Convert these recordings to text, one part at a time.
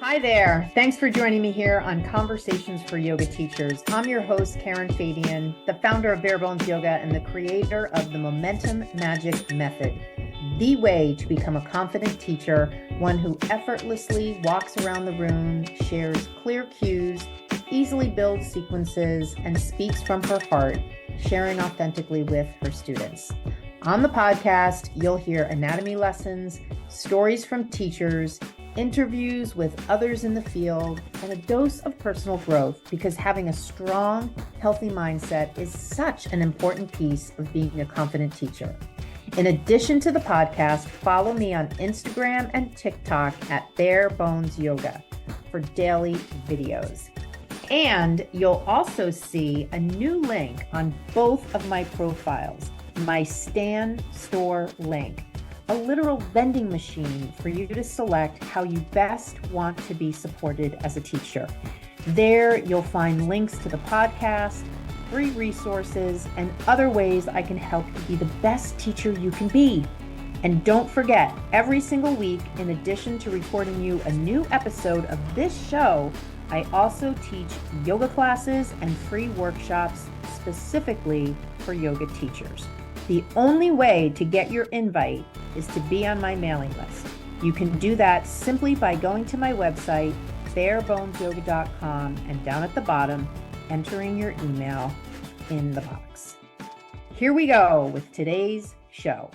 Hi there. Thanks for joining me here on Conversations for Yoga Teachers. I'm your host, Karen Fabian, the founder of Bare Bones Yoga and the creator of the Momentum Magic Method, the way to become a confident teacher, one who effortlessly walks around the room, shares clear cues, easily builds sequences, and speaks from her heart, sharing authentically with her students. On the podcast, you'll hear anatomy lessons, stories from teachers, interviews with others in the field, and a dose of personal growth, because having a strong, healthy mindset is such an important piece of being a confident teacher. In addition to the podcast, follow me on Instagram and TikTok at Bare Bones Yoga for daily videos. And you'll also see a new link on both of my profiles, my Stand Store link, a literal vending machine for you to select how you best want to be supported as a teacher. There, you'll find links to the podcast, free resources, and other ways I can help you be the best teacher you can be. And don't forget, every single week, in addition to recording you a new episode of this show, I also teach yoga classes and free workshops specifically for yoga teachers. The only way to get your invite is to be on my mailing list. You can do that simply by going to my website, barebonesyoga.com, and down at the bottom, entering your email in the box. Here we go with today's show.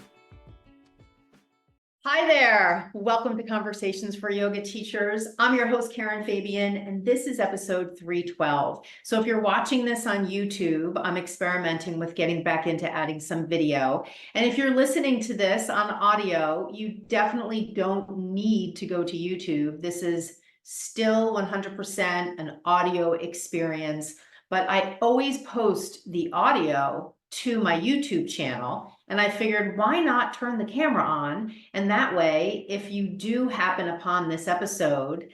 Hi there. Welcome to Conversations for Yoga Teachers. I'm your host, Karen Fabian, and this is episode 312. So if you're watching this on YouTube, I'm experimenting with getting back into adding some video. And if you're listening to this on audio, you definitely don't need to go to YouTube. This is still 100% an audio experience, but I always post the audio to my YouTube channel. And I figured, why not turn the camera on? And that way, if you do happen upon this episode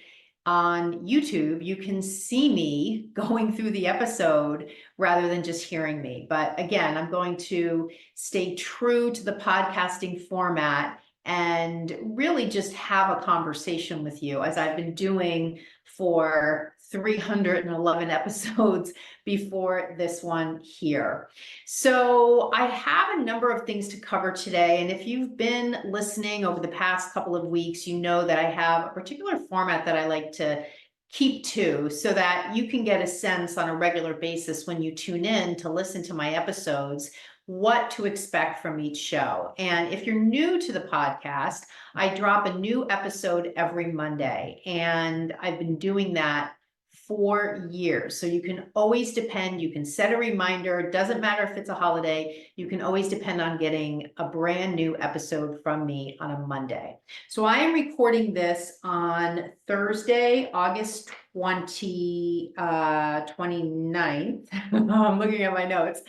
on YouTube, you can see me going through the episode rather than just hearing me. But again, I'm going to stay true to the podcasting format and really just have a conversation with you, as I've been doing for 311 episodes before this one here. So I have a number of things to cover today. And if you've been listening over the past couple of weeks, you know that I have a particular format that I like to keep to, so that you can get a sense on a regular basis when you tune in to listen to my episodes, what to expect from each show. And if you're new to the podcast, I drop a new episode every Monday, and I've been doing that for years. So you can always depend, you can set a reminder. It doesn't matter if it's a holiday, you can always depend on getting a brand new episode from me on a Monday. So I am recording this on Thursday, August 29th. I'm looking at my notes.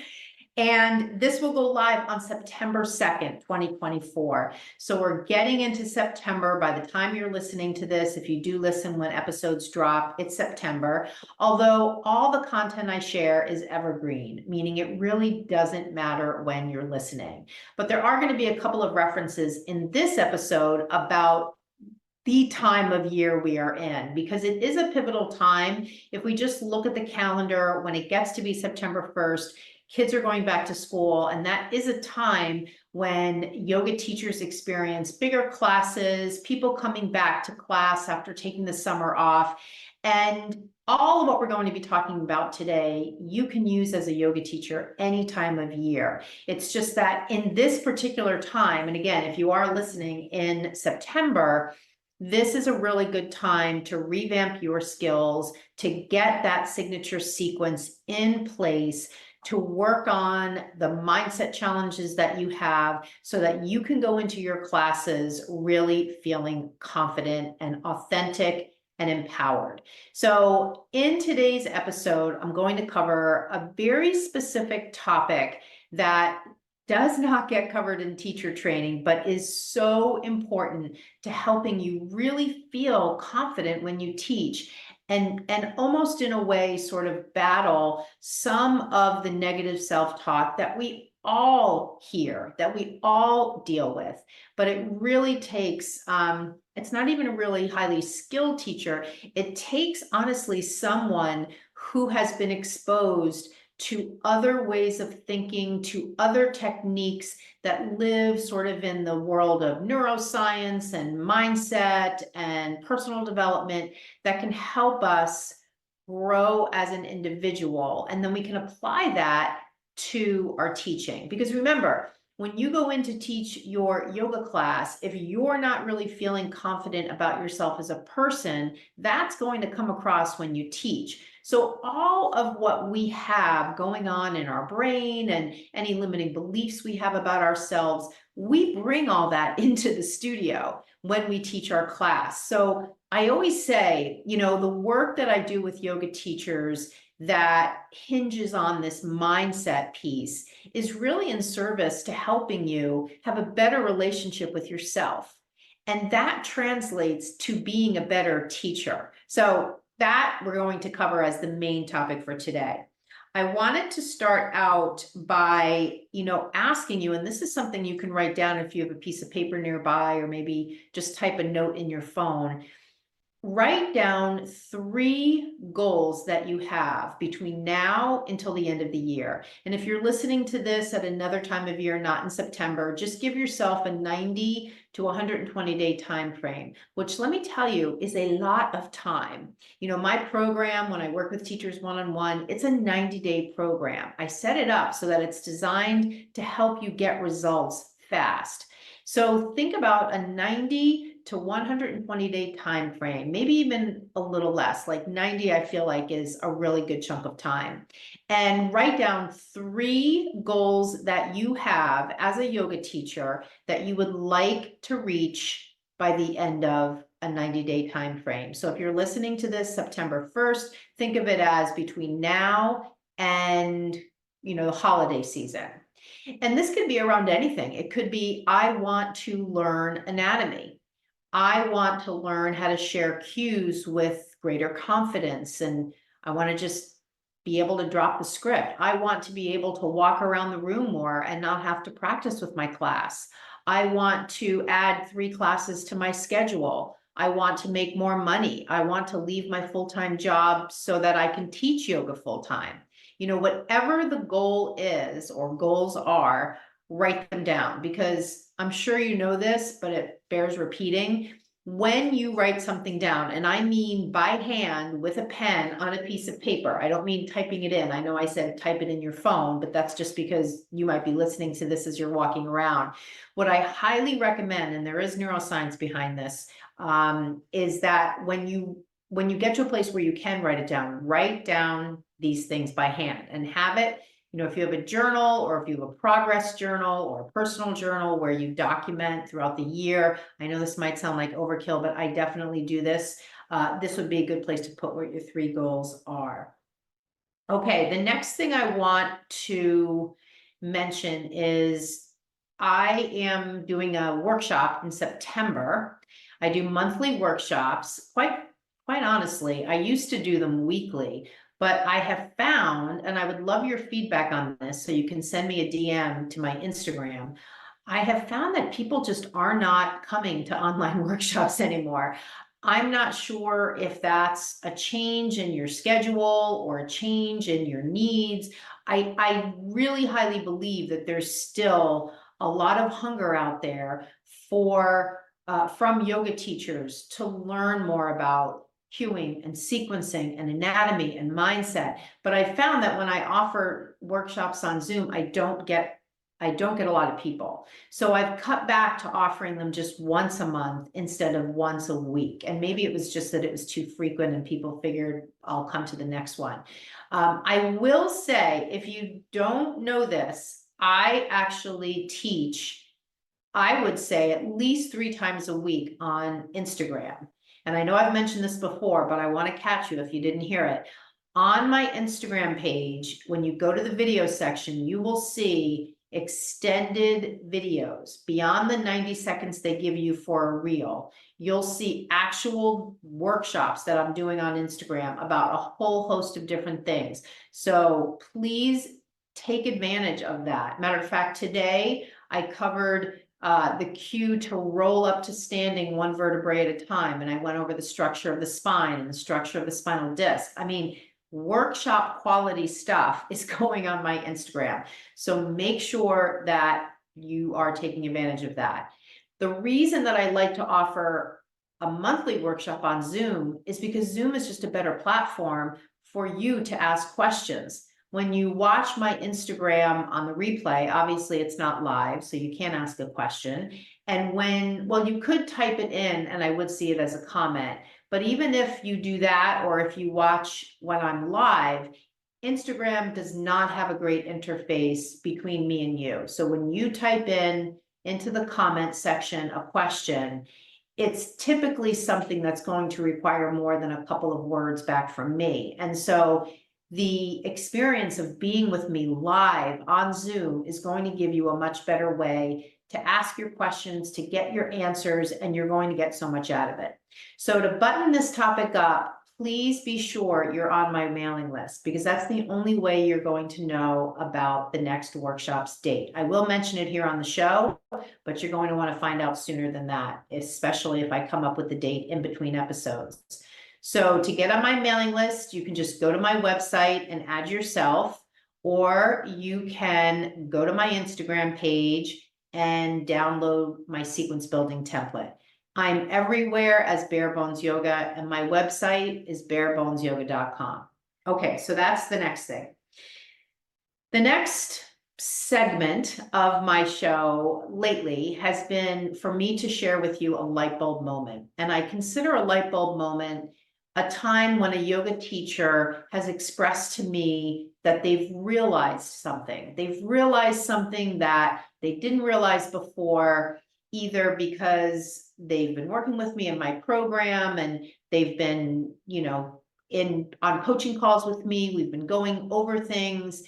And this will go live on September 2nd, 2024. So we're getting into September by the time you're listening to this. If you do listen when episodes drop, it's September. Although all the content I share is evergreen, meaning it really doesn't matter when you're listening. But there are going to be a couple of references in this episode about the time of year we are in, because it is a pivotal time. If we just look at the calendar, when it gets to be September 1st, kids are going back to school, and that is a time when yoga teachers experience bigger classes, people coming back to class after taking the summer off. And all of what we're going to be talking about today, you can use as a yoga teacher any time of year. It's just that in this particular time, and again, if you are listening in September, this is a really good time to revamp your skills, to get that signature sequence in place, to work on the mindset challenges that you have, so that you can go into your classes really feeling confident and authentic and empowered. So in today's episode, I'm going to cover a very specific topic that does not get covered in teacher training, but is so important to helping you really feel confident when you teach, and almost in a way sort of battle some of the negative self-talk that we all hear, that we all deal with. But it really takes, it's not even a really highly skilled teacher. It takes, honestly, someone who has been exposed to other ways of thinking, to other techniques that live sort of in the world of neuroscience and mindset and personal development that can help us grow as an individual. And then we can apply that to our teaching. Because remember, when you go in to teach your yoga class, if you're not really feeling confident about yourself as a person, that's going to come across when you teach. So all of what we have going on in our brain and any limiting beliefs we have about ourselves, we bring all that into the studio when we teach our class. So I always say, you know, the work that I do with yoga teachers that hinges on this mindset piece is really in service to helping you have a better relationship with yourself. And that translates to being a better teacher. So that we're going to cover as the main topic for today. I wanted to start out by, you know, asking you, and this is something you can write down if you have a piece of paper nearby, or maybe just type a note in your phone. Write down 3 goals that you have between now until the end of the year. And if you're listening to this at another time of year, not in September, just give yourself a 90 to 120 day time frame, which, let me tell you, is a lot of time. You know, my program, when I work with teachers one-on-one, it's a 90-day program. I set it up so that it's designed to help you get results fast. So think about a 90 to 120 day time frame, maybe even a little less, like 90, I feel like is a really good chunk of time. And write down 3 goals that you have as a yoga teacher that you would like to reach by the end of a 90-day time frame. So if you're listening to this September 1st, think of it as between now and, you know, the holiday season. And this could be around anything. It could be, I want to learn anatomy. I want to learn how to share cues with greater confidence, and I want to just be able to drop the script. I want to be able to walk around the room more and not have to practice with my class. I want to add 3 classes to my schedule. I want to make more money. I want to leave my full-time job so that I can teach yoga full-time. You know, whatever the goal is or goals are, write them down, because I'm sure you know this, but it bears repeating. When you write something down, and I mean by hand with a pen on a piece of paper, I don't mean typing it in. I know I said type it in your phone, but that's just because you might be listening to this as you're walking around. What I highly recommend, and there is neuroscience behind this, is that when you get to a place where you can write it down, write down these things by hand and have it. You know, if you have a journal, or if you have a progress journal or a personal journal where you document throughout the year. I know this might sound like overkill, but I definitely do this. This would be a good place to put what your 3 goals are. Okay, the next thing I want to mention is I am doing a workshop in September. I do monthly workshops. Quite honestly, I used to do them weekly. But I have found, and I would love your feedback on this, so you can send me a DM to my Instagram. I have found that people just are not coming to online workshops anymore. I'm not sure if that's a change in your schedule or a change in your needs. I really highly believe that there's still a lot of hunger out there for from yoga teachers to learn more about cueing and sequencing and anatomy and mindset. But I found that when I offer workshops on Zoom, I don't get a lot of people. So I've cut back to offering them just once a month instead of once a week. And maybe it was just that it was too frequent and people figured I'll come to the next one. I will say, if you don't know this, I actually teach, I would say, at least 3 times a week on Instagram. And I know I've mentioned this before, but I want to catch you if you didn't hear it. On my Instagram page, when you go to the video section, you will see extended videos beyond the 90 seconds they give you for a reel. You'll see actual workshops that I'm doing on Instagram about a whole host of different things. So please take advantage of that. Matter of fact, today I covered the cue to roll up to standing one vertebrae at a time. And I went over the structure of the spine and the structure of the spinal disc. I mean, workshop quality stuff is going on my Instagram. So make sure that you are taking advantage of that. The reason that I like to offer a monthly workshop on Zoom is because Zoom is just a better platform for you to ask questions. When you watch my Instagram on the replay, obviously it's not live, so you can't ask a question. And well, you could type it in and I would see it as a comment. But even if you do that, or if you watch when I'm live, Instagram does not have a great interface between me and you. So when you type into the comment section a question, it's typically something that's going to require more than a couple of words back from me. And so the experience of being with me live on Zoom is going to give you a much better way to ask your questions, to get your answers, and you're going to get so much out of it. So to button this topic up, please be sure you're on my mailing list, because that's the only way you're going to know about the next workshop's date. I will mention it here on the show, but you're going to want to find out sooner than that, especially if I come up with the date in between episodes. So to get on my mailing list, you can just go to my website and add yourself, or you can go to my Instagram page and download my sequence building template. I'm everywhere as Bare Bones Yoga, and my website is barebonesyoga.com. Okay, so that's the next thing. The next segment of my show lately has been for me to share with you a light bulb moment. And I consider a light bulb moment a time when a yoga teacher has expressed to me that they've realized something. They've realized something that they didn't realize before, either because they've been working with me in my program and they've been, on coaching calls with me. We've been going over things.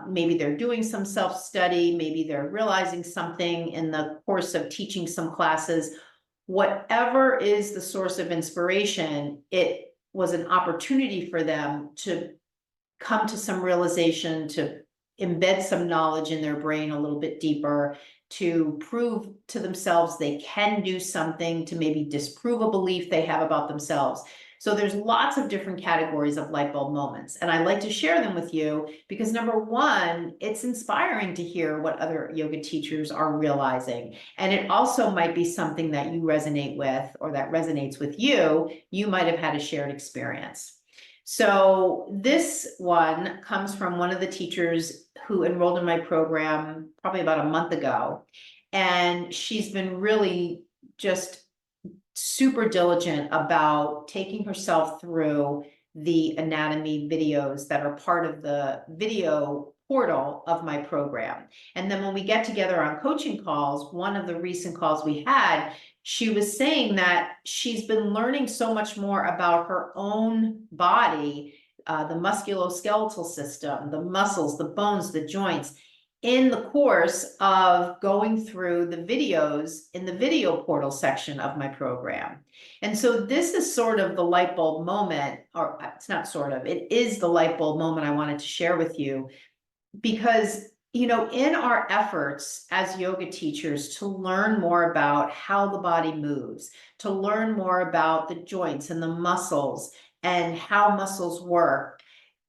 Maybe they're doing some self-study. Maybe they're realizing something in the course of teaching some classes. Whatever is the source of inspiration, it was an opportunity for them to come to some realization, to embed some knowledge in their brain a little bit deeper, to prove to themselves they can do something, to maybe disprove a belief they have about themselves. So there's lots of different categories of light bulb moments, and I like to share them with you because, number one, it's inspiring to hear what other yoga teachers are realizing. And it also might be something that you resonate with, or that resonates with you. You might have had a shared experience. So this one comes from one of the teachers who enrolled in my program probably about a month ago. And she's been really just super diligent about taking herself through the anatomy videos that are part of the video portal of my program. And then when we get together on coaching calls, one of the recent calls we had, she was saying that she's been learning so much more about her own body, the musculoskeletal system, the muscles, the bones, the joints, in the course of going through the videos in the video portal section of my program. And so this is sort of the light bulb moment, or it's not sort of, it is the light bulb moment I wanted to share with you, because in our efforts as yoga teachers to learn more about how the body moves, to learn more about the joints and the muscles and how muscles work,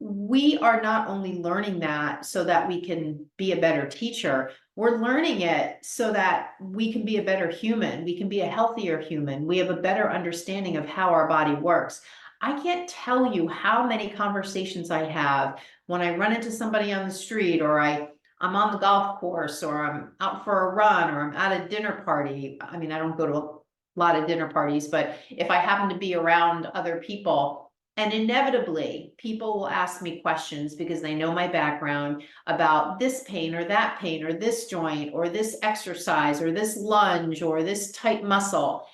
we are not only learning that so that we can be a better teacher, we're learning it so that we can be a better human, we can be a healthier human, we have a better understanding of how our body works. I can't tell you how many conversations I have when I run into somebody on the street, or I'm on the golf course, or I'm out for a run, or I'm at a dinner party. I mean, I don't go to a lot of dinner parties, but if I happen to be around other people, and inevitably people will ask me questions because they know my background about this pain or that pain, or this joint, or this exercise, or this lunge, or this tight muscle.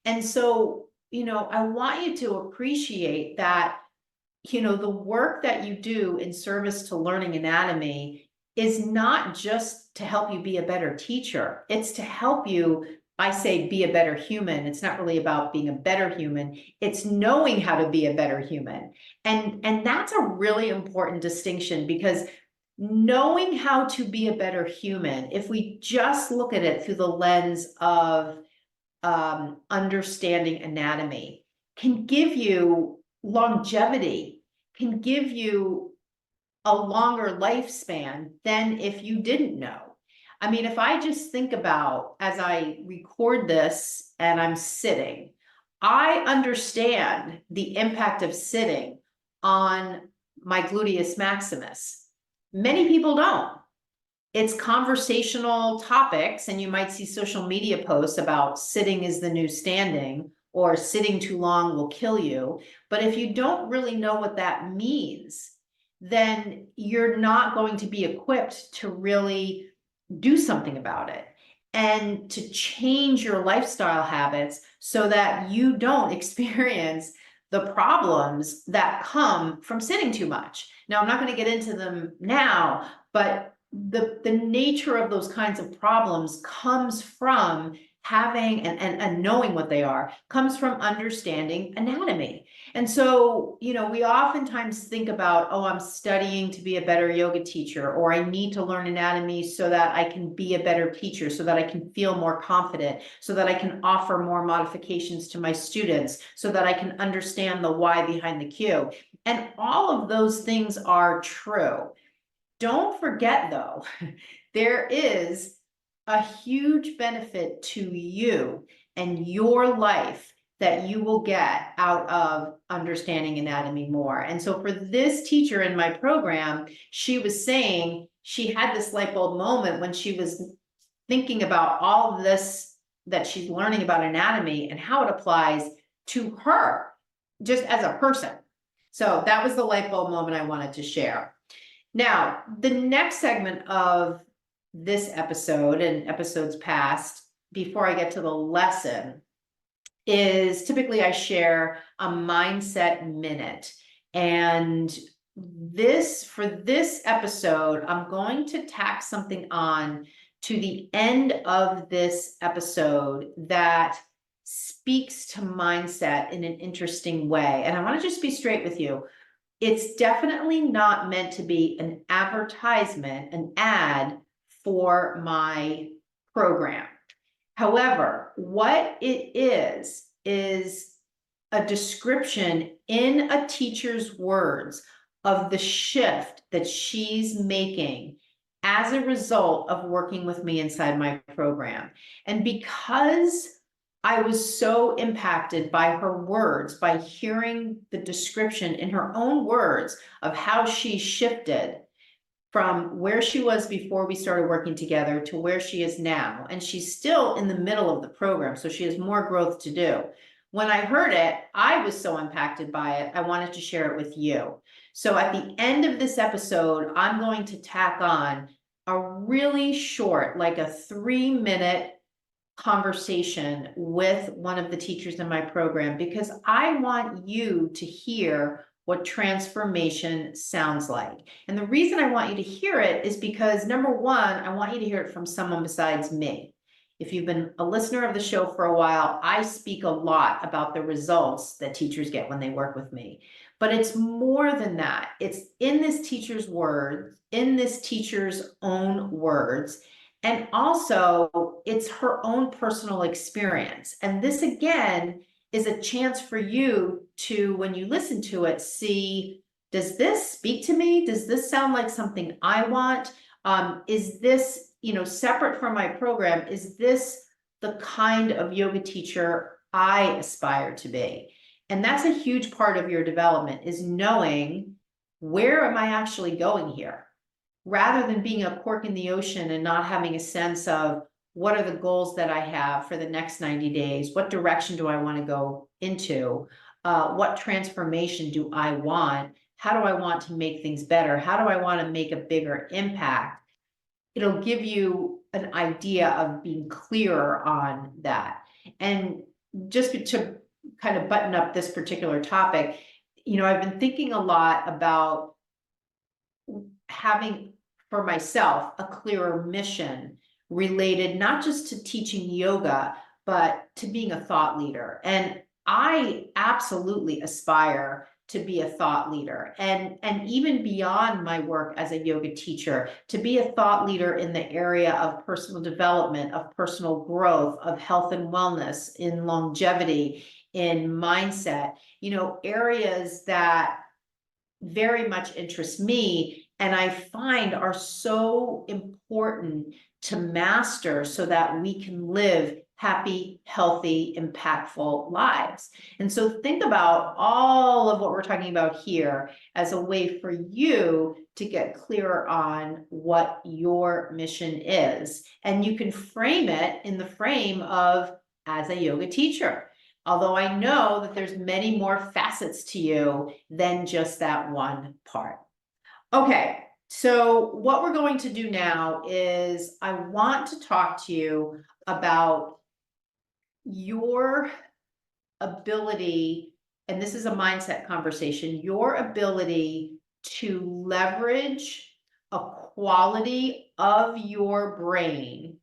And so, I want you to appreciate that the work that you do in service to learning anatomy is not just to help you be a better teacher. It's to help you, I say, be a better human. It's not really about being a better human. It's knowing how to be a better human. And that's a really important distinction, because knowing how to be a better human, if we just look at it through the lens of understanding anatomy, can give you longevity, can give you a longer lifespan than if you didn't know. I mean, if I just think about, as I record this and I'm sitting, I understand the impact of sitting on my gluteus maximus. Many people don't. It's conversational topics, and you might see social media posts about sitting is the new standing, or sitting too long will kill you. But if you don't really know what that means, then you're not going to be equipped to really do something about it and to change your lifestyle habits so that you don't experience the problems that come from sitting too much. Now, I'm not going to get into them now, but the nature of those kinds of problems comes from having and knowing what they are, comes from understanding anatomy. And so, we oftentimes think about, oh, I'm studying to be a better yoga teacher, or I need to learn anatomy so that I can be a better teacher, so that I can feel more confident, so that I can offer more modifications to my students, so that I can understand the why behind the cue. And all of those things are true. Don't forget, though, there is a huge benefit to you and your life that you will get out of understanding anatomy more. And so for this teacher in my program, she was saying she had this light bulb moment when she was thinking about all this that she's learning about anatomy and how it applies to her just as a person. So that was the light bulb moment I wanted to share. Now, the next segment of this episode and episodes past, before I get to the lesson, is typically I share a mindset minute. And for this episode, I'm going to tack something on to the end of this episode that speaks to mindset in an interesting way. And I want to just be straight with you. It's definitely not meant to be an advertisement, an ad for my program. However, what it is a description in a teacher's words of the shift that she's making as a result of working with me inside my program. And because I was so impacted by her words, by hearing the description in her own words of how she shifted from where she was before we started working together to where she is now. And she's still in the middle of the program, so she has more growth to do. When I heard it, I was so impacted by it, I wanted to share it with you. So at the end of this episode, I'm going to tack on a really short, like a 3-minute conversation with one of the teachers in my program, because I want you to hear what transformation sounds like. And the reason I want you to hear it is because, number one, I want you to hear it from someone besides me. If you've been a listener of the show for a while, I speak a lot about the results that teachers get when they work with me. But it's more than that. It's in this teacher's words, in this teacher's own words. And also, it's her own personal experience. And this, again, is a chance for you to, when you listen to it, see, does this speak to me? Does this sound like something I want? Is this, separate from my program, is this the kind of yoga teacher I aspire to be? And that's a huge part of your development, is knowing, where am I actually going here? Rather than being a cork in the ocean and not having a sense of, what are the goals that I have for the next 90 days? What direction do I want to go into? What transformation do I want? How do I want to make things better? How do I want to make a bigger impact? It'll give you an idea of being clearer on that. And just to kind of button up this particular topic, I've been thinking a lot about having for myself a clearer mission related not just to teaching yoga, but to being a thought leader. And I absolutely aspire to be a thought leader, and even beyond my work as a yoga teacher, to be a thought leader in the area of personal development, of personal growth, of health and wellness, in longevity, in mindset, areas that very much interest me and I find are so important to master so that we can live happy, healthy, impactful lives. And so think about all of what we're talking about here as a way for you to get clearer on what your mission is. And you can frame it in the frame of as a yoga teacher. Although I know that there's many more facets to you than just that one part. Okay, so what we're going to do now is I want to talk to you about your ability, and this is a mindset conversation, your ability to leverage a quality of your brain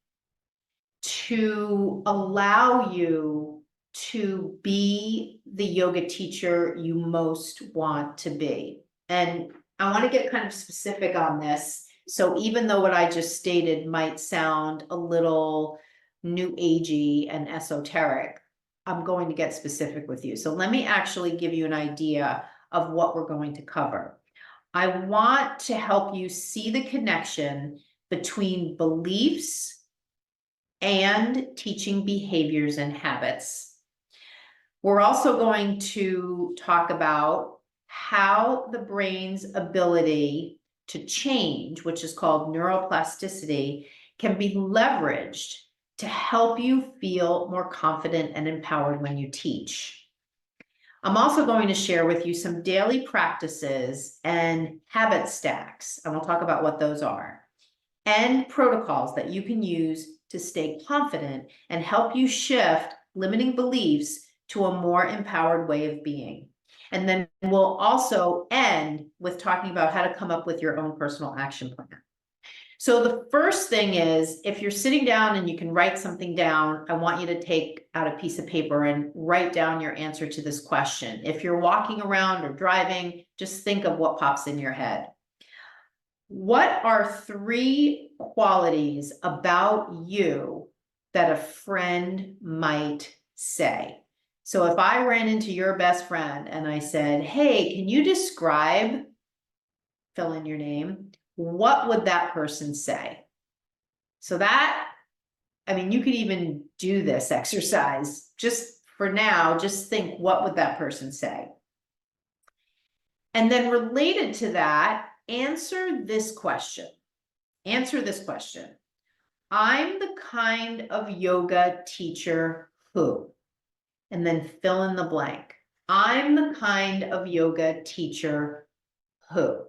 to allow you to be the yoga teacher you most want to be. And I want to get kind of specific on this. So even though what I just stated might sound a little new agey and esoteric, I'm going to get specific with you. So let me actually give you an idea of what we're going to cover. I want to help you see the connection between beliefs and teaching behaviors and habits. We're also going to talk about how the brain's ability to change, which is called neuroplasticity, can be leveraged to help you feel more confident and empowered when you teach. I'm also going to share with you some daily practices and habit stacks, and we'll talk about what those are, and protocols that you can use to stay confident and help you shift limiting beliefs to a more empowered way of being. And then we'll also end with talking about how to come up with your own personal action plan. So the first thing is, if you're sitting down and you can write something down, I want you to take out a piece of paper and write down your answer to this question. If you're walking around or driving, just think of what pops in your head. What are 3 qualities about you that a friend might say? So if I ran into your best friend and I said, hey, can you describe, fill in your name, what would that person say? So that, I mean, you could even do this exercise. Just for now, just think, what would that person say? And then related to that, answer this question. Answer this question. I'm the kind of yoga teacher who, and then fill in the blank. I'm the kind of yoga teacher who.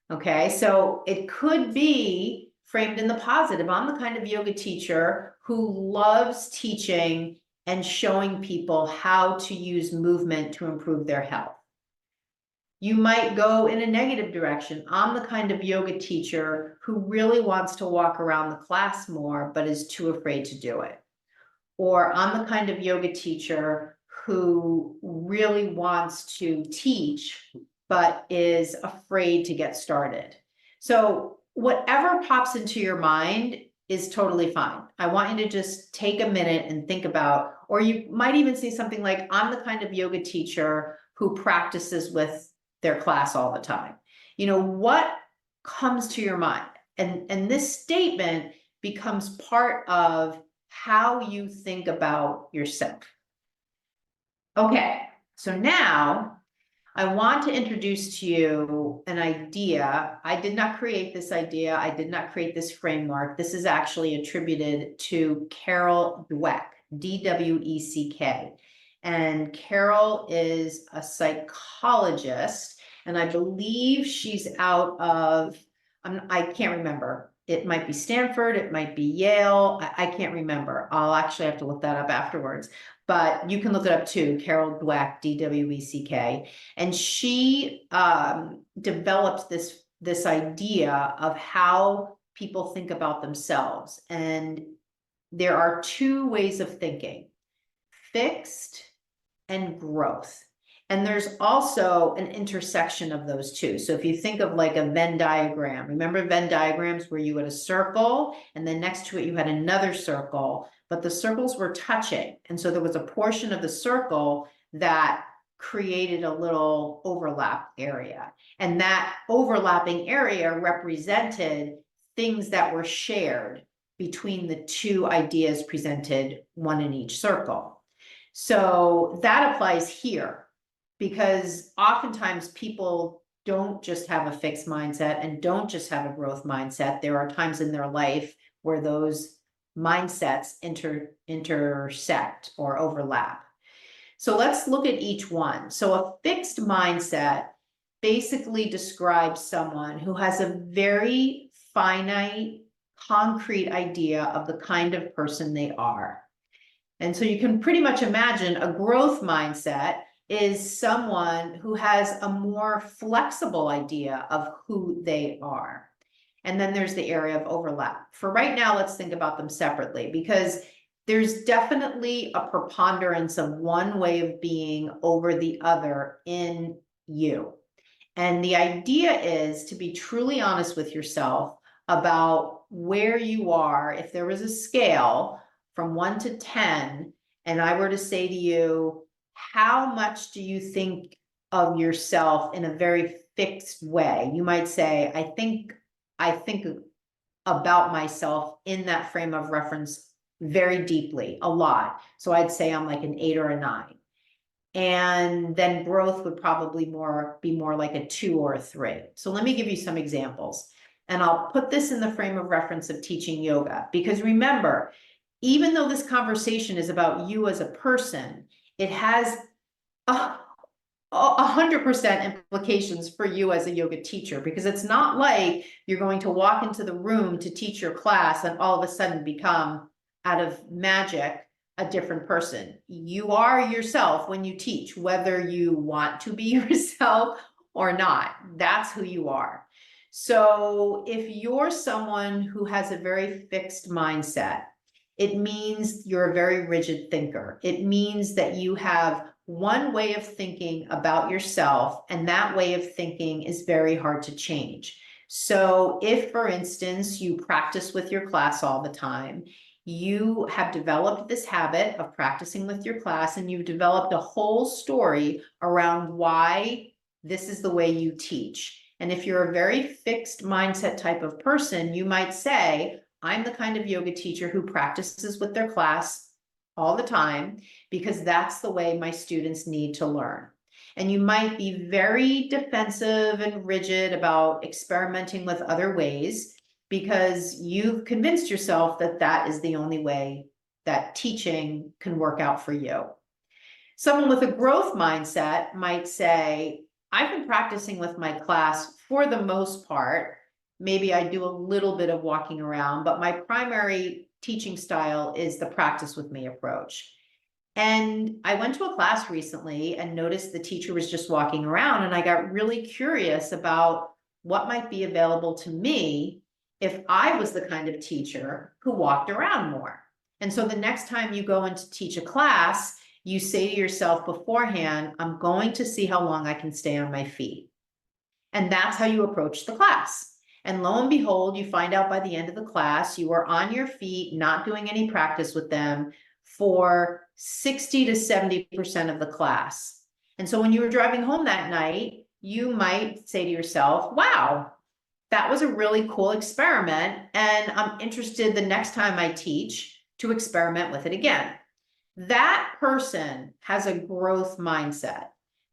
Okay, so it could be framed in the positive. I'm the kind of yoga teacher who loves teaching and showing people how to use movement to improve their health. You might go in a negative direction. I'm the kind of yoga teacher who really wants to walk around the class more, but is too afraid to do it. Or I'm the kind of yoga teacher who really wants to teach, but is afraid to get started. So whatever pops into your mind is totally fine. I want you to just take a minute and think about, or you might even say something like, I'm the kind of yoga teacher who practices with their class all the time. What comes to your mind? And this statement becomes part of how you think about yourself. Okay, so now I want to introduce to you an idea. I did not create this idea. I did not create this framework. This is actually attributed to Carol Dweck, D-W-E-C-K. And Carol is a psychologist, and I believe she's out of, I can't remember. It might be Stanford, it might be Yale. I can't remember. I'll actually have to look that up afterwards. But you can look it up too, Carol Dweck, D-W-E-C-K. And she developed this idea of how people think about themselves. And there are 2 ways of thinking, fixed and growth. And there's also an intersection of those two. So if you think of like a Venn diagram, remember Venn diagrams where you had a circle and then next to it you had another circle, but the circles were touching. And so there was a portion of the circle that created a little overlap area. And that overlapping area represented things that were shared between the two ideas presented, one in each circle. So that applies here, because oftentimes people don't just have a fixed mindset and don't just have a growth mindset. There are times in their life where those mindsets intersect or overlap. So let's look at each one. So a fixed mindset basically describes someone who has a very finite, concrete idea of the kind of person they are. And so you can pretty much imagine a growth mindset is someone who has a more flexible idea of who they are. And then there's the area of overlap. For right now, let's think about them separately, because there's definitely a preponderance of one way of being over the other in you. And the idea is to be truly honest with yourself about where you are. If there was a scale from 1 to 10, and I were to say to you, how much do you think of yourself in a very fixed way? You might say, I think about myself in that frame of reference very deeply, a lot. So I'd say I'm like an 8 or a 9. And then growth would probably be more like a 2 or a 3. So let me give you some examples. And I'll put this in the frame of reference of teaching yoga, because remember, even though this conversation is about you as a person, it has 100% implications for you as a yoga teacher, because it's not like you're going to walk into the room to teach your class and all of a sudden become, out of magic, a different person. You are yourself when you teach, whether you want to be yourself or not. That's who you are. So if you're someone who has a very fixed mindset, it means you're a very rigid thinker. It means that you have one way of thinking about yourself, and that way of thinking is very hard to change. So if, for instance, you practice with your class all the time, you have developed this habit of practicing with your class, and you've developed a whole story around why this is the way you teach. And if you're a very fixed mindset type of person, you might say, I'm the kind of yoga teacher who practices with their class all the time because that's the way my students need to learn. And you might be very defensive and rigid about experimenting with other ways because you've convinced yourself that that is the only way that teaching can work out for you. Someone with a growth mindset might say, I've been practicing with my class for the most part. Maybe I do a little bit of walking around, but my primary teaching style is the practice with me approach. And I went to a class recently and noticed the teacher was just walking around, and I got really curious about what might be available to me if I was the kind of teacher who walked around more. And so the next time you go in to teach a class, you say to yourself beforehand, I'm going to see how long I can stay on my feet. And that's how you approach the class. And lo and behold, you find out by the end of the class, you are on your feet, not doing any practice with them for 60 to 70% of the class. And so when you were driving home that night, you might say to yourself, wow, that was a really cool experiment. And I'm interested the next time I teach to experiment with it again. That person has a growth mindset.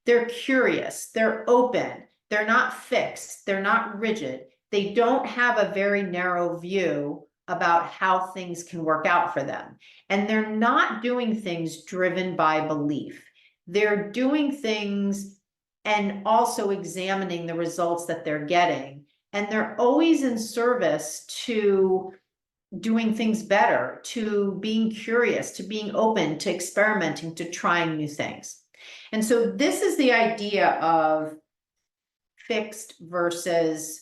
They're curious, they're open, they're not fixed, they're not rigid. They don't have a very narrow view about how things can work out for them. And they're not doing things driven by belief. They're doing things and also examining the results that they're getting. And they're always in service to doing things better, to being curious, to being open, to experimenting, to trying new things. And so this is the idea of fixed versus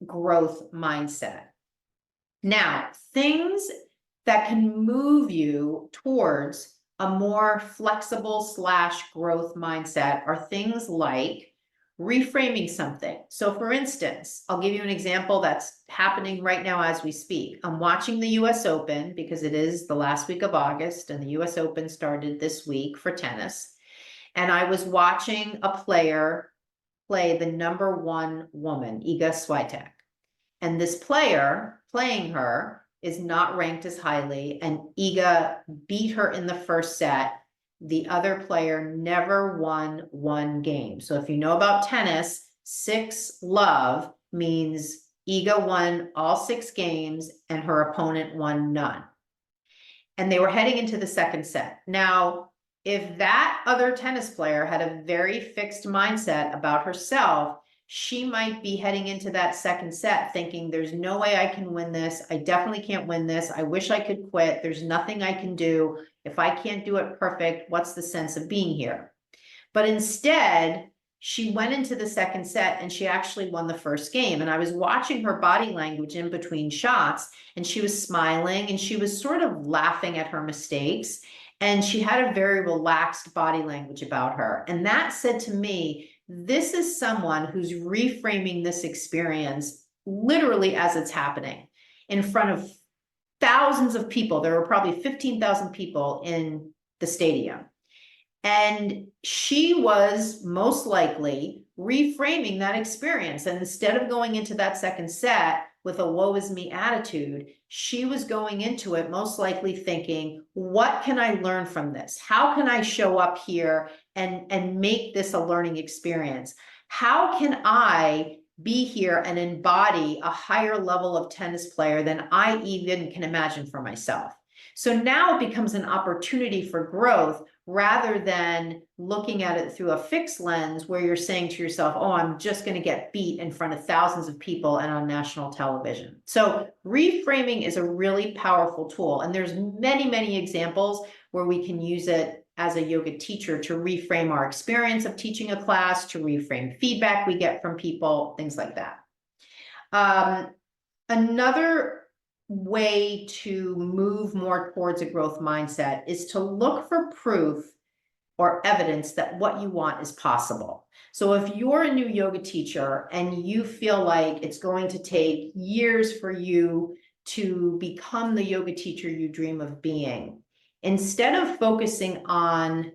growth mindset. Now, things that can move you towards a more flexible / growth mindset are things like reframing something. So for instance, I'll give you an example that's happening right now as we speak. I'm watching the US Open because it is the last week of August and the US Open started this week for tennis. And I was watching a player play the #1 woman, Iga Swiatek. And this player playing her is not ranked as highly, and Iga beat her in the first set. The other player never won one game. So if you know about tennis, 6-love means Iga won all 6 games and her opponent won none. And they were heading into the second set. Now, if that other tennis player had a very fixed mindset about herself, she might be heading into that second set thinking, there's no way I can win this. I definitely can't win this. I wish I could quit. There's nothing I can do. If I can't do it perfect, what's the sense of being here? But instead, she went into the second set and she actually won the first game. And I was watching her body language in between shots, and she was smiling and she was sort of laughing at her mistakes. And she had a very relaxed body language about her. And that said to me, this is someone who's reframing this experience literally as it's happening in front of thousands of people. There were probably 15,000 people in the stadium. And she was most likely reframing that experience. And instead of going into that second set with a woe is me attitude, she was going into it most likely thinking, what can I learn from this? How can I show up here and make this a learning experience? How can I be here and embody a higher level of tennis player than I even can imagine for myself? So now it becomes an opportunity for growth rather than looking at it through a fixed lens where you're saying to yourself, oh, I'm just going to get beat in front of thousands of people and on national television. So reframing is a really powerful tool. And there's many, many examples where we can use it as a yoga teacher to reframe our experience of teaching a class, to reframe feedback we get from people, things like that. Another way to move more towards a growth mindset is to look for proof or evidence that what you want is possible. So if you're a new yoga teacher and you feel like it's going to take years for you to become the yoga teacher you dream of being, instead of focusing on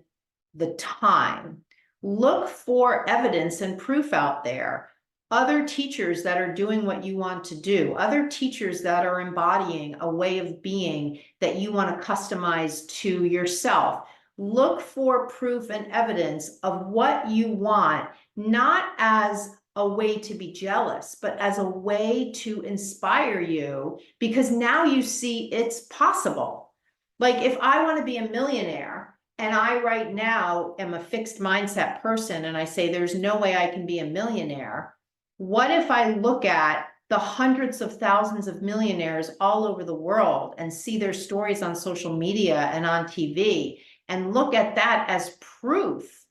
the time, look for evidence and proof out there. Other teachers that are doing what you want to do, other teachers that are embodying a way of being that you want to customize to yourself. Look for proof and evidence of what you want, not as a way to be jealous, but as a way to inspire you, because now you see it's possible. Like if I want to be a millionaire and I right now am a fixed mindset person and I say there's no way I can be a millionaire, what if I look at the hundreds of thousands of millionaires all over the world and see their stories on social media and on TV and look at that as proof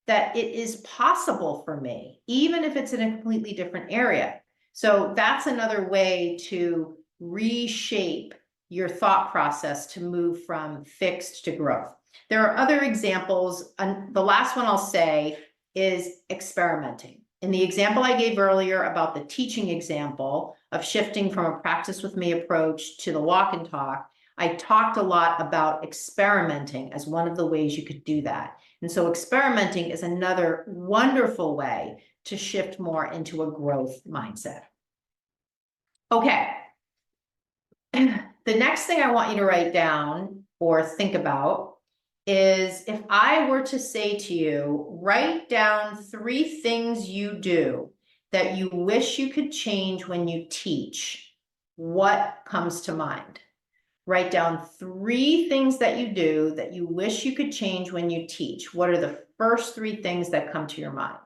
that it is possible for me, even if it's in a completely different area? So that's another way to reshape your thought process to move from fixed to growth. There are other examples, and the last one I'll say is experimenting. In the example I gave earlier about the teaching example of shifting from a practice with me approach to the walk and talk, I talked a lot about experimenting as one of the ways you could do that. And so experimenting is another wonderful way to shift more into a growth mindset. Okay. The next thing I want you to write down or think about is, if I were to say to you, write down 3 things you do that you wish you could change when you teach, what comes to mind? Write down 3 things that you do that you wish you could change when you teach. What are the first 3 things that come to your mind?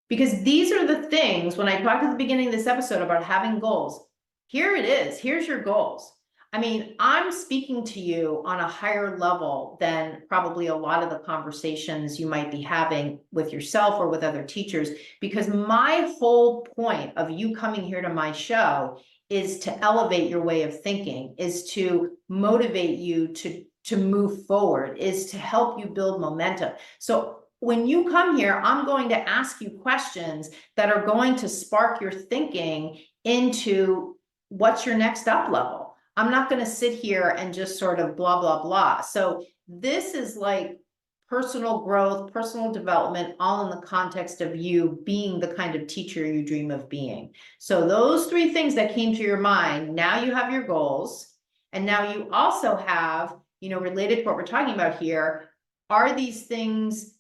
Because these are the things, when I talked at the beginning of this episode about having goals, here it is, here's your goals. I mean, I'm speaking to you on a higher level than probably a lot of the conversations you might be having with yourself or with other teachers, because my whole point of you coming here to my show is to elevate your way of thinking, is to motivate you to to move forward, is to help you build momentum. So when you come here, I'm going to ask you questions that are going to spark your thinking into what's your next up level. I'm not going to sit here and just sort of blah, blah, blah. So this is like personal growth, personal development, all in the context of you being the kind of teacher you dream of being. So those three things that came to your mind, now you have your goals. And now you also have, related to what we're talking about here, are these things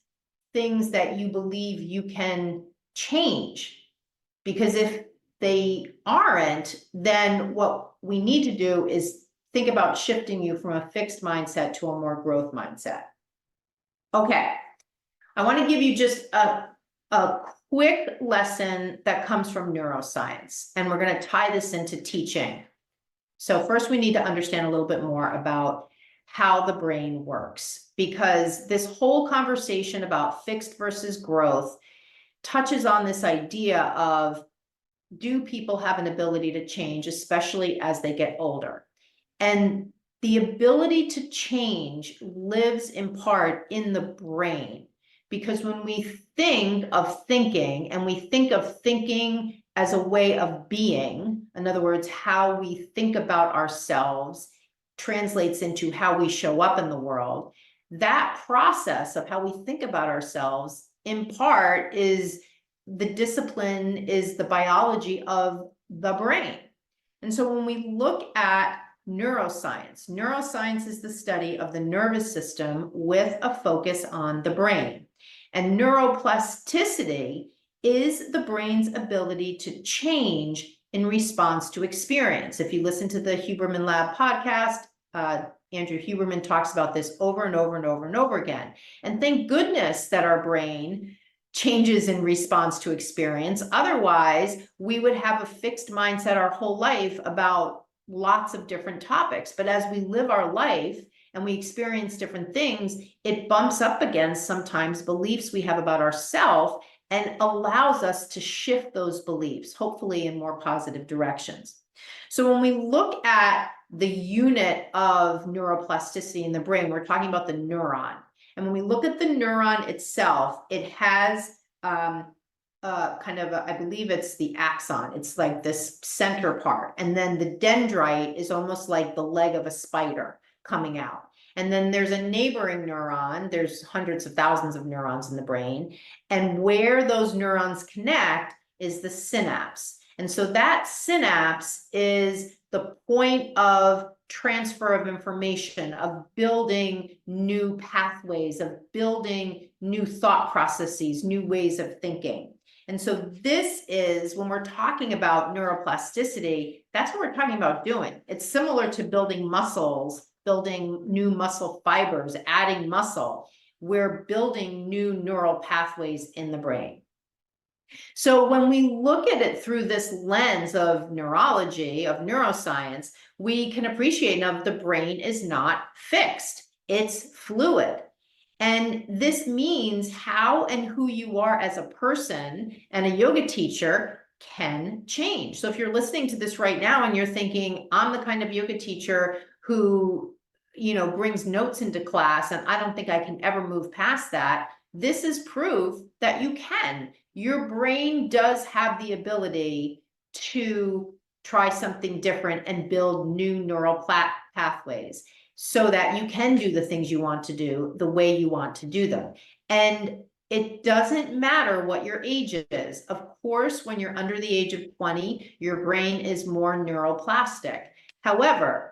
that you believe you can change? Because if they aren't, then what we need to do is think about shifting you from a fixed mindset to a more growth mindset. Okay, I want to give you just a quick lesson that comes from neuroscience, and we're going to tie this into teaching. So first we need to understand a little bit more about how the brain works, because this whole conversation about fixed versus growth touches on this idea of, do people have an ability to change, especially as they get older? And the ability to change lives in part in the brain, because when we think of thinking, and we think of thinking as a way of being, in other words, how we think about ourselves translates into how we show up in the world. That process of how we think about ourselves, in part, is the discipline, is the biology of the brain. And so when we look at neuroscience is the study of the nervous system with a focus on the brain. And neuroplasticity is the brain's ability to change in response to experience. If you listen to the Huberman Lab podcast, Andrew Huberman talks about this over and over and over and over again. And thank goodness that our brain changes in response to experience. Otherwise, we would have a fixed mindset our whole life about lots of different topics. But as we live our life and we experience different things, it bumps up against sometimes beliefs we have about ourselves and allows us to shift those beliefs, hopefully in more positive directions. So when we look at the unit of neuroplasticity in the brain, we're talking about the neuron. And when we look at the neuron itself, it has I believe it's the axon. It's like this center part. And then the dendrite is almost like the leg of a spider coming out. And then there's a neighboring neuron. There's hundreds of thousands of neurons in the brain. And where those neurons connect is the synapse. And so that synapse is the point of transfer of information, of building new pathways, of building new thought processes, new ways of thinking. And so this is, when we're talking about neuroplasticity, that's what we're talking about doing. It's similar to building muscles, building new muscle fibers, adding muscle. We're building new neural pathways in the brain. So when we look at it through this lens of neurology, of neuroscience, we can appreciate now that the brain is not fixed. It's fluid. And this means how and who you are as a person and a yoga teacher can change. So if you're listening to this right now and you're thinking, I'm the kind of yoga teacher who, brings notes into class and I don't think I can ever move past that, this is proof that you can. Your brain does have the ability to try something different and build new neural pathways, so that you can do the things you want to do the way you want to do them. And it doesn't matter what your age is. Of course, when you're under the age of 20, your brain is more neuroplastic. However,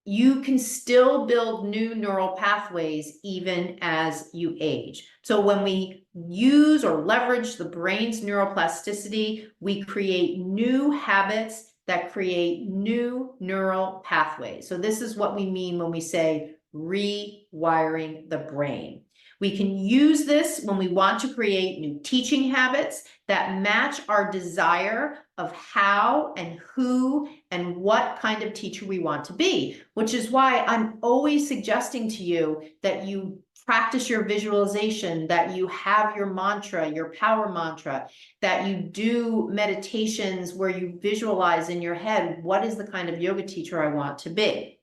you can still build new neural pathways even as you age. So when we use or leverage the brain's neuroplasticity, we create new habits that create new neural pathways. So this is what we mean when we say rewiring the brain. We can use this when we want to create new teaching habits that match our desire of how and who and what kind of teacher we want to be, which is why I'm always suggesting to you that you practice your visualization, that you have your mantra, your power mantra, that you do meditations where you visualize in your head, what is the kind of yoga teacher I want to be?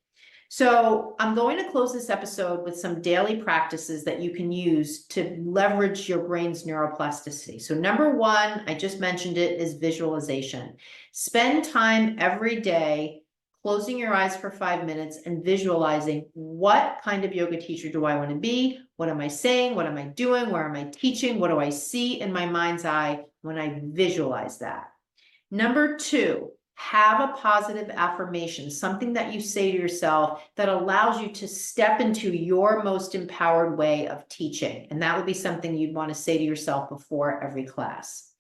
So I'm going to close this episode with some daily practices that you can use to leverage your brain's neuroplasticity. So number one, I just mentioned it, is visualization. Spend time every day closing your eyes for 5 minutes and visualizing, what kind of yoga teacher do I want to be? What am I saying? What am I doing? Where am I teaching? What do I see in my mind's eye when I visualize that? Number two, have a positive affirmation, something that you say to yourself that allows you to step into your most empowered way of teaching. And that would be something you'd want to say to yourself before every class.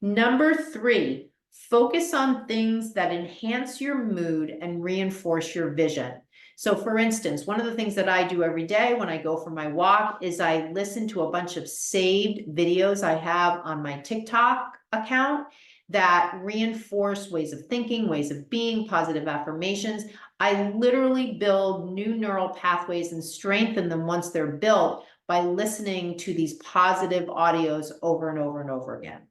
Number three, focus on things that enhance your mood and reinforce your vision. So for instance, one of the things that I do every day when I go for my walk is I listen to a bunch of saved videos I have on my TikTok account that reinforce ways of thinking, ways of being, positive affirmations. I literally build new neural pathways and strengthen them once they're built by listening to these positive audios over and over and over again.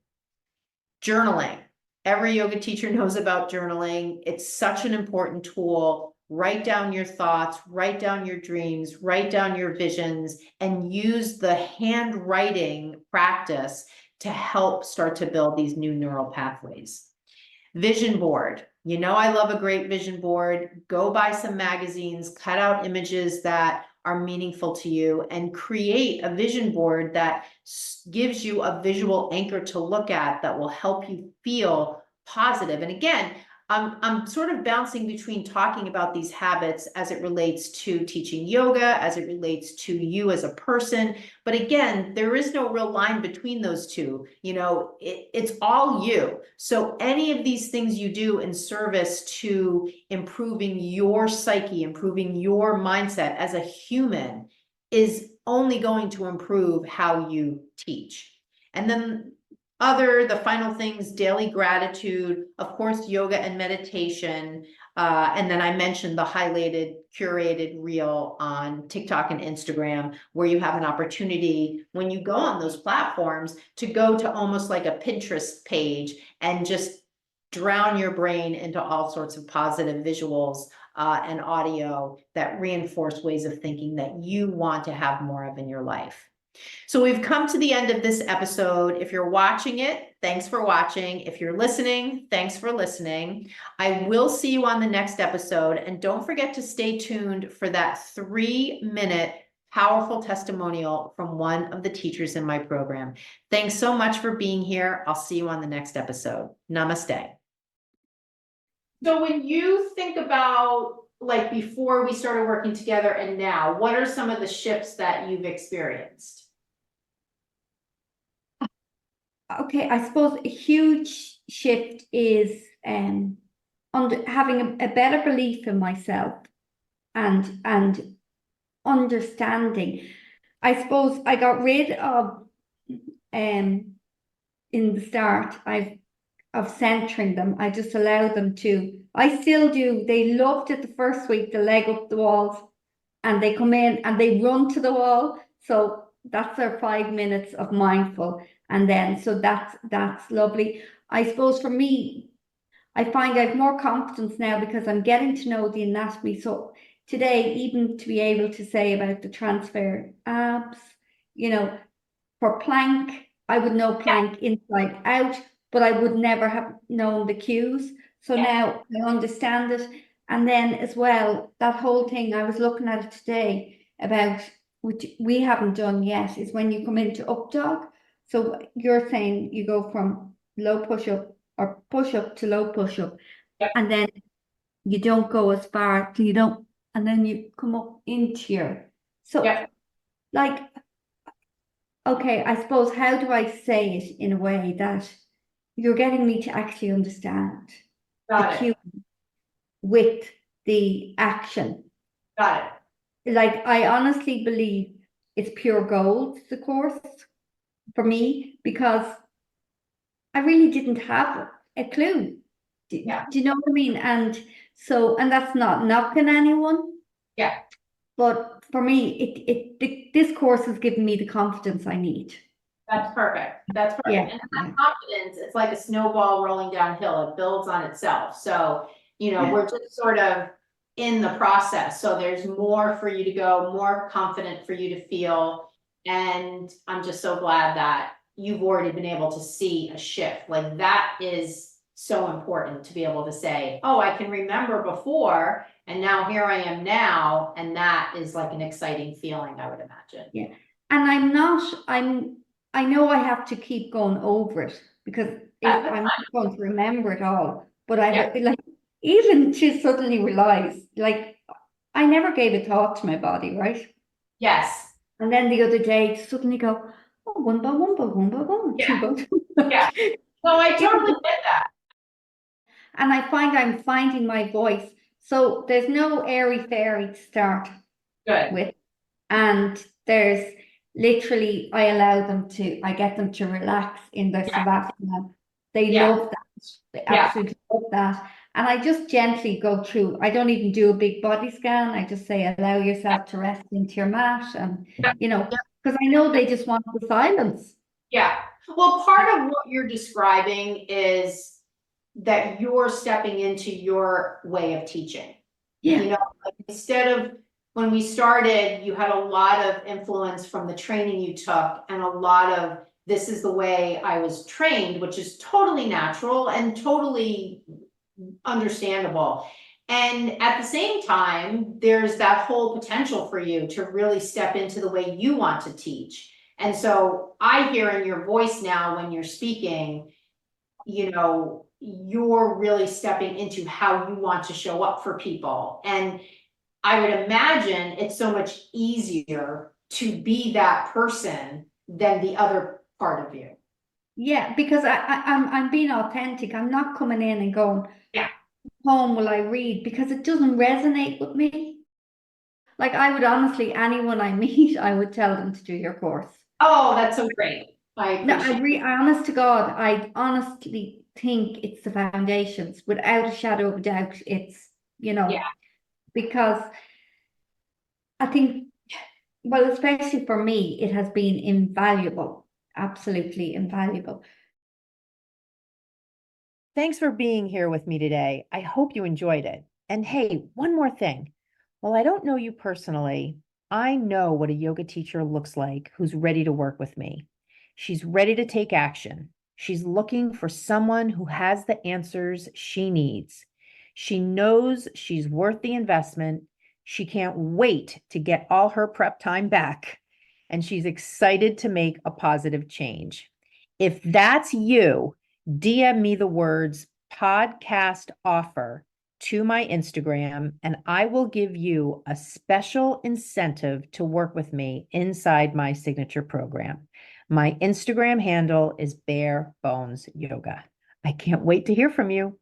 Journaling. Every yoga teacher knows about journaling. It's such an important tool. Write down your thoughts, write down your dreams, write down your visions, and use the handwriting practice to help start to build these new neural pathways. Vision board. You know, I love a great vision board. Go buy some magazines, cut out images that are meaningful to you, and create a vision board that gives you a visual anchor to look at that will help you feel positive. And again, I'm sort of bouncing between talking about these habits as it relates to teaching yoga, as it relates to you as a person. But again, there is no real line between those two. You know, it's all you. So any of these things you do in service to improving your psyche, improving your mindset as a human, is only going to improve how you teach. And then the final things, daily gratitude, of course, yoga and meditation. And then I mentioned the highlighted, curated reel on TikTok and Instagram, where you have an opportunity when you go on those platforms to go to almost like a Pinterest page and just drown your brain into all sorts of positive visuals and audio that reinforce ways of thinking that you want to have more of in your life. So we've come to the end of this episode. If you're watching it, thanks for watching. If you're listening, thanks for listening. I will see you on the next episode. And don't forget to stay tuned for that 3-minute powerful testimonial from one of the teachers in my program. Thanks so much for being here. I'll see you on the next episode. Namaste. So when you think about, like, before we started working together and now, what are some of the shifts that you've experienced? Okay, I suppose a huge shift is having a better belief in myself and understanding. I suppose I got rid of in the start of centering them. I just allowed them to. I still do. They loved it the first week, the leg up the walls, and they come in and they run to the wall. So that's their 5 minutes of mindful. And then, so that's lovely. I suppose for me, I find I have more confidence now because I'm getting to know the anatomy. So today, even to be able to say about the transfer abs, you know, for plank, I would know plank inside out, but I would never have known the cues. So now I understand it. And then as well, that whole thing, I was looking at it today about, which we haven't done yet, is when you come into up dog. So you're saying you go from low push up or push up to low push up, and then you don't go as far, you don't, and then you come up into your, so like, okay, I suppose, how do I say it in a way that you're getting me to actually understand the cue with the action? Got it. Like, I honestly believe it's pure gold, the course, for me, because I really didn't have a clue. Do you know what I mean? And so, and that's not knocking anyone. Yeah. But for me, this course has given me the confidence I need. That's perfect. That's perfect. Yeah. And that confidence, it's like a snowball rolling downhill. It builds on itself. So, you know, we're just sort of in the process. So there's more for you to go, more confident for you to feel. And I'm just so glad that you've already been able to see a shift. Like that is so important to be able to say, oh, I can remember before, and now here I am now. And that is like an exciting feeling, I would imagine. Yeah. And I know I have to keep going over it because I'm not going to remember it all. But like, even to suddenly realize, like, I never gave a thought to my body, right? Yes. And then the other day, to suddenly go, oh, one by one by one by one, Yeah. two by two. Yeah. No, I totally get that. And I find I'm finding my voice. So there's no airy fairy to start Good. with. And there's literally, I get them to relax in their savasana. They love that. They absolutely love that. And I just gently go through. I don't even do a big body scan. I just say, allow yourself to rest into your mat. And, you know, because I know they just want the silence. Yeah. Well, part of what you're describing is that you're stepping into your way of teaching. Yeah. You know, like instead of when we started, you had a lot of influence from the training you took and a lot of this is the way I was trained, which is totally natural and totally understandable. And at the same time, there's that whole potential for you to really step into the way you want to teach. And so I hear in your voice now when you're speaking, you know, you're really stepping into how you want to show up for people. And I would imagine it's so much easier to be that person than the other part of you. Yeah, because I'm being authentic. I'm not coming in and going, yeah, poem will I read, because it doesn't resonate with me. Like I would honestly, anyone I meet, I would tell them to do your course. Oh, that's so great. No, honest to God, I honestly think it's the foundations, without a shadow of a doubt. It's, you know, because I think, well, especially for me, it has been invaluable, absolutely invaluable. Thanks for being here with me today. I hope you enjoyed it. And hey, one more thing. While I don't know you personally, I know what a yoga teacher looks like who's ready to work with me. She's ready to take action. She's looking for someone who has the answers she needs. She knows she's worth the investment. She can't wait to get all her prep time back. And she's excited to make a positive change. If that's you, DM me the words podcast offer to my Instagram, and I will give you a special incentive to work with me inside my signature program. My Instagram handle is Bare Bones Yoga. I can't wait to hear from you.